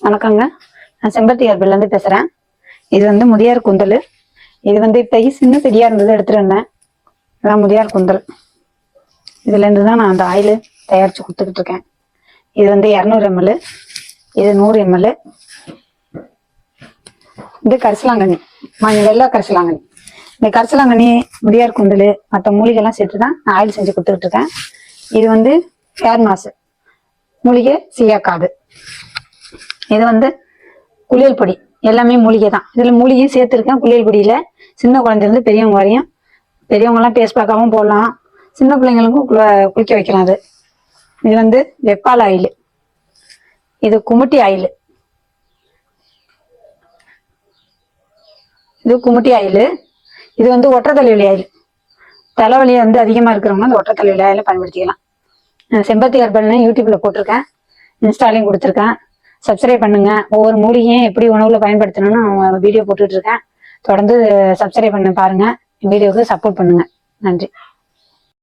வணக்கங்க. நான் செம்பருத்தி ஹெர்பல்லேருந்து பேசுகிறேன். இது வந்து முதியார் குந்தல். இது வந்து இப்போக்கி சின்ன செடியாக இருந்தது எடுத்துகிட்டு வந்தேன். இதான் முதியார் குந்தல். இதுலேருந்து தான் நான் அந்த ஆயில் தயாரித்து கொடுத்துக்கிட்டு இருக்கேன். இது வந்து 200 ml, இது 100 ml. இது கரிசலாங்கண்ணி, வெள்ளை கரிசலாங்கண்ணி. இந்த கரிசலாங்கண்ணி, முதியார் குந்தல், மற்ற மூலிகைலாம் சேர்த்து தான் நான் ஆயில் செஞ்சு கொடுத்துக்கிட்டு இருக்கேன். இது வந்து ஹேர் மாசு, மூலிகை சீயாக்காடு. இது வந்து குளியல் பொடி, எல்லாமே மூலிகை தான். இதில் மூலிகையும் சேர்த்துருக்கேன். குளியல் பொடியில் சின்ன குழந்தைலேருந்து பெரியவங்க வரையும், பெரியவங்கலாம் பேஸ் பார்க்காவும் போடலாம், சின்ன பிள்ளைங்களுக்கும் குளிக்க வைக்கலாம். இது வந்து வெப்பால் ஆயில், இது குமுட்டி ஆயில், இது குமுட்டி ஆயில். இது வந்து ஒற்றை தலைவலி ஆயில். தலைவலி வந்து அதிகமாக இருக்கிறவங்க அந்த ஒற்றை தலைவலி ஆயிலை பயன்படுத்திக்கலாம். செம்பருத்தி ஹெர்பல்னு யூடியூப்பில் போட்டிருக்கேன், இன்ஸ்டாலையும் கொடுத்துருக்கேன். சப்ஸ்கிரைப் பண்ணுங்க. ஒவ்வொரு மூலிகையும் எப்படி உணவுல பயன்படுத்தணும்னு வீடியோ போட்டுட்டு இருக்கேன். தொடர்ந்து சப்ஸ்கிரைப் பண்ண பாருங்க. வீடியோவுக்கு சப்போர்ட் பண்ணுங்க. நன்றி.